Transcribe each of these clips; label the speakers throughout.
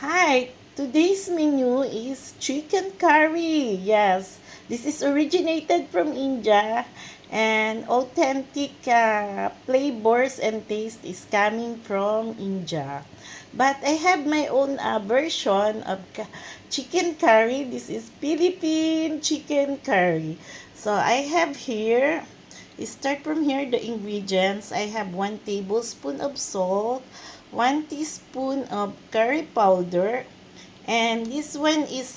Speaker 1: Hi, today's menu is chicken curry. Yes, this is originated from India and authentic flavors and taste is coming from India. But I have my own version of chicken curry. This is Philippine chicken curry. So I have here, start from here the ingredients. I have 1 tablespoon of salt, 1 teaspoon of curry powder, and this one is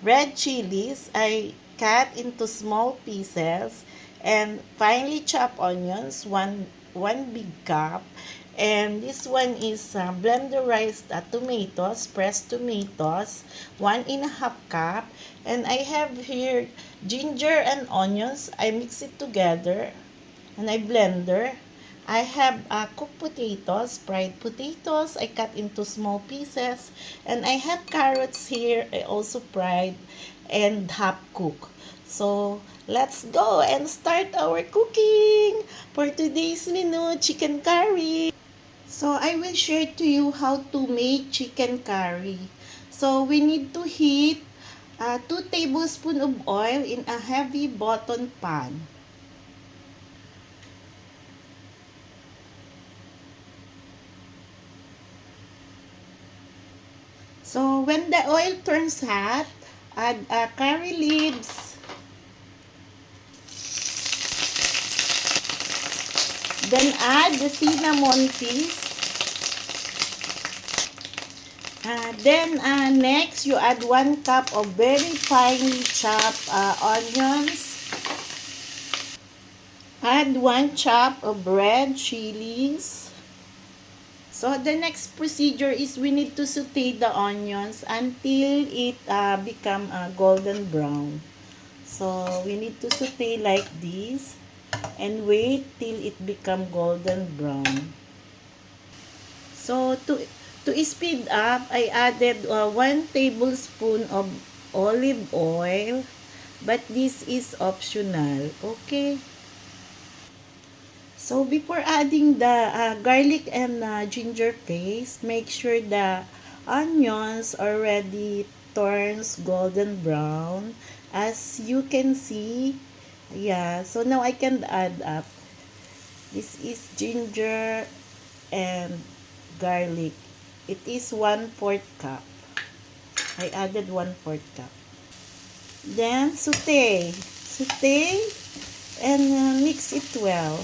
Speaker 1: red chilies. I cut into small pieces, and finely chopped onions, one big cup. And this one is blenderized tomatoes, pressed tomatoes, 1.5 cup. And I have here ginger and onions. I mix it together and I blender. I have cooked potatoes, fried potatoes. I cut into small pieces. And I have carrots here. I also fried and half cooked. So, let's go and start our cooking for today's menu, chicken curry. So, I will share to you how to make chicken curry. So, we need to heat 2 tablespoons of oil in a heavy button pan. So, when the oil turns hot, add curry leaves, then add the cinnamon piece. Then next, you add 1 cup of very finely chopped onions. Add 1 chop of red chilies. So, the next procedure is we need to saute the onions until it become golden brown. So, we need to saute like this and wait till it become golden brown. So, to speed up, I added 1 tablespoon of olive oil, but this is optional. Okay? So, before adding the garlic and ginger paste, make sure the onions already turns golden brown. As you can see, yeah. So, now I can add up. This is ginger and garlic. It is 1/4 cup. I added 1/4 cup. Then, saute. Saute and mix it well.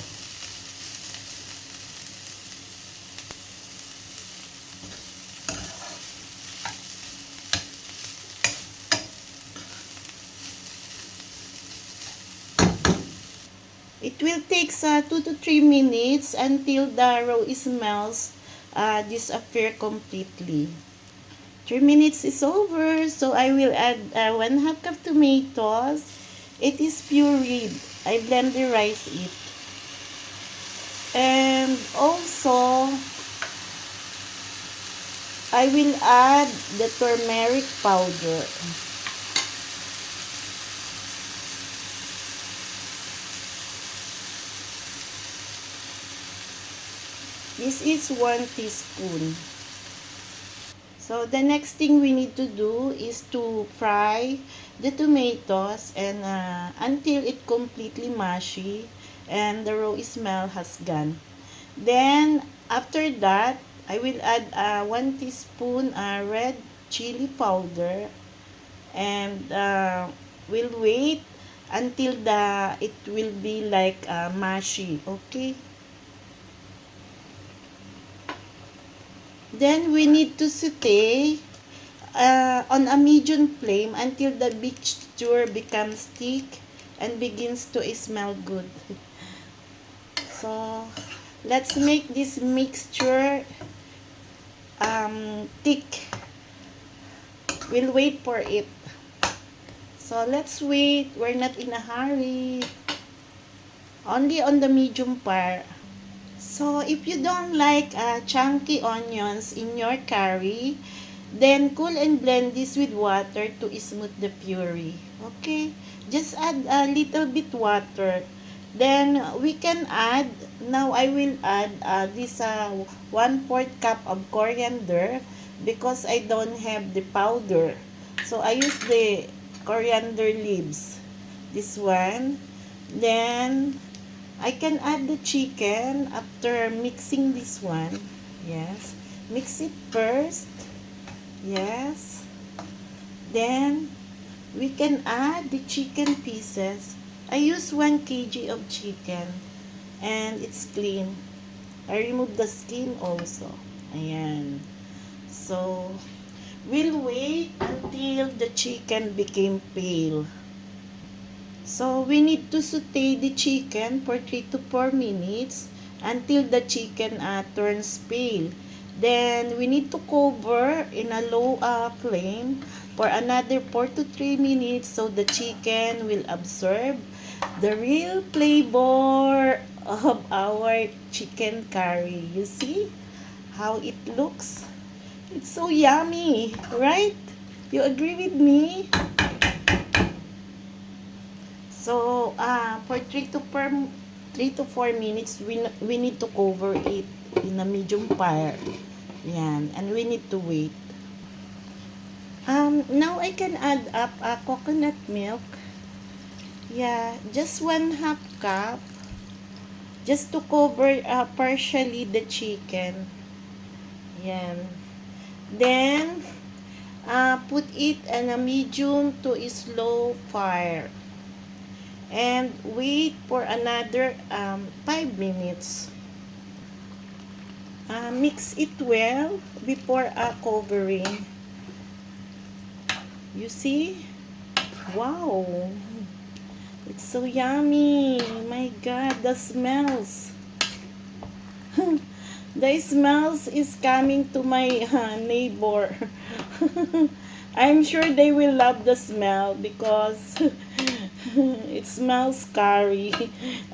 Speaker 1: It will take 2 to 3 minutes until the raw smells disappear completely. 3 minutes is over, so I will add 1/2 cup tomatoes. It is pureed. I blenderize it. And also, I will add the turmeric powder. This is 1 teaspoon. So, the next thing we need to do is to fry the tomatoes and until it completely mushy and the raw smell has gone. Then, after that, I will add 1 teaspoon red chili powder and we'll wait until it will be like mushy. Okay? Then we need to saute on a medium flame until the mixture becomes thick and begins to smell good. So, let's make this mixture thick. We'll wait for it. So, let's wait. We're not in a hurry. Only on the medium part. So, if you don't like chunky onions in your curry, then cool and blend this with water to smooth the puree. Okay? Just add a little bit water. Then, we can add, now I will add this 1/4 cup of coriander. because I don't have the powder. So I use the coriander leaves. This one. Then I can add the chicken after mixing this one. Yes. Mix it first. Yes. Then we can add the chicken pieces. I use 1 kg of chicken and it's clean. I remove the skin also. Ayan. So, we'll wait until the chicken became pale. So, we need to saute the chicken for 3 to 4 minutes until the chicken turns pale. Then, we need to cover in a low flame for another 4 to 3 minutes so the chicken will absorb the real flavor of our chicken curry. You see how it looks? It's so yummy, right? You agree with me? So, for 3 to 4 minutes, we need to cover it in a medium fire. Yan, and we need to wait. Now I can add up coconut milk. Yeah, just 1/2 cup. Just to cover partially the chicken. Yan. Then, put it on a medium to a slow fire. And wait for another 5 minutes. Mix it well before covering. You see? Wow! It's so yummy. My God, the smells. The smells is coming to my neighbor. I'm sure they will love the smell because it smells curry.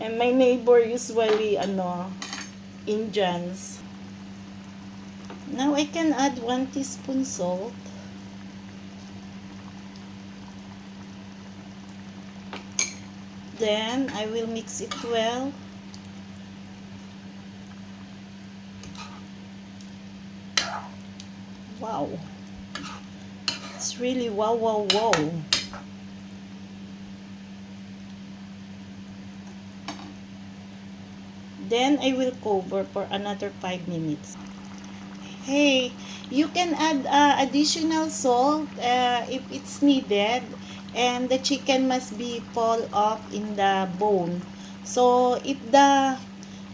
Speaker 1: And my neighbor usually Indians. Now I can add 1 teaspoon salt. Then I will mix it well. Wow. It's really wow, wow, wow. Then I will cover for another 5 minutes. Hey, you can add additional salt if it's needed, and the chicken must be fall off in the bone. So if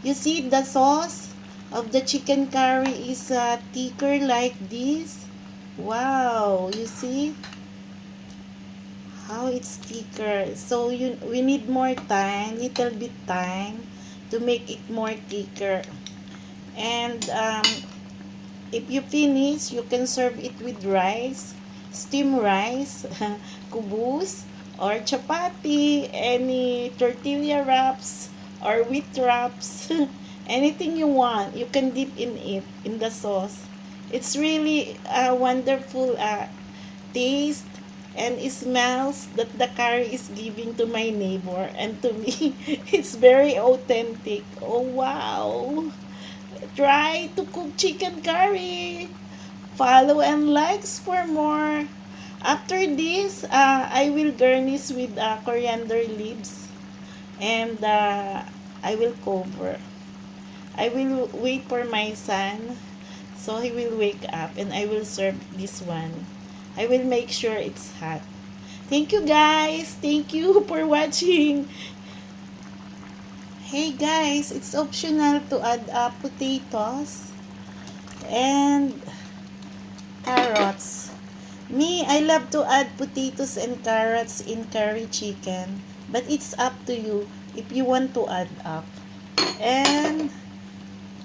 Speaker 1: you see the sauce of the chicken curry is thicker like this. Wow, you see how it's thicker. So we need more time, little bit time to make it more thicker. And if you finish, you can serve it with rice, steamed rice, kubus, or chapati, any tortilla wraps, or wheat wraps, anything you want. You can dip in it, in the sauce. It's really a wonderful taste, and it smells that the curry is giving to my neighbor and to me. It's very authentic. Oh, wow! Try to cook chicken curry. Follow and likes for more. After this, I will garnish with coriander leaves, and I will cover. I will wait for my son so he will wake up and I will serve this one. I will make sure it's hot. Thank you guys. Thank you for watching. Hey guys, it's optional to add potatoes and carrots. Me, I love to add potatoes and carrots in curry chicken, but it's up to you if you want to add up. And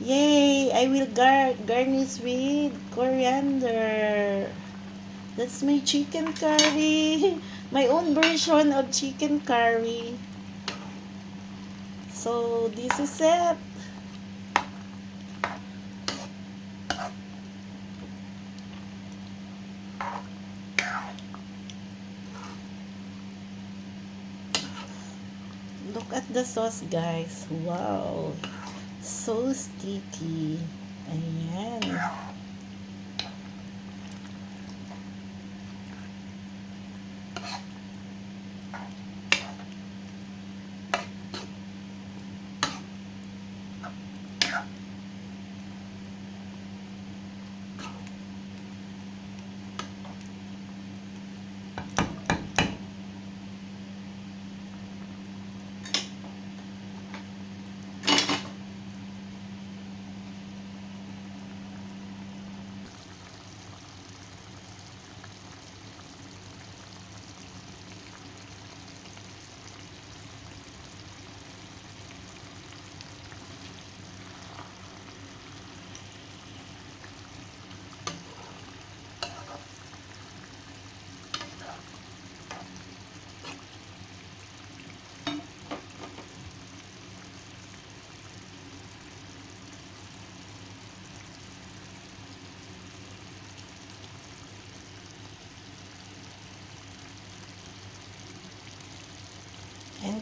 Speaker 1: yay, I will garnish with coriander. That's my chicken curry. My own version of chicken curry. So this is it. Look at the sauce, guys. Wow. So sticky. Ayan.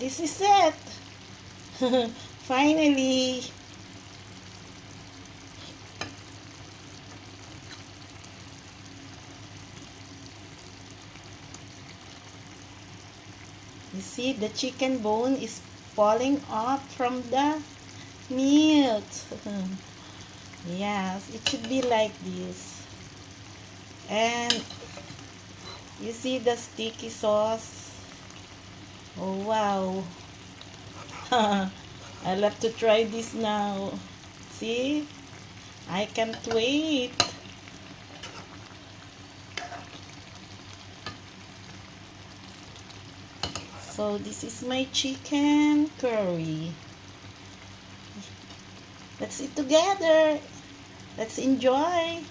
Speaker 1: this is it. Finally. You see, the chicken bone is falling off from the meat. Yes, it should be like this. And you see the sticky sauce. Oh, wow. I'll have to try this now. See? I can't wait. So this is my chicken curry. Let's eat together. Let's enjoy.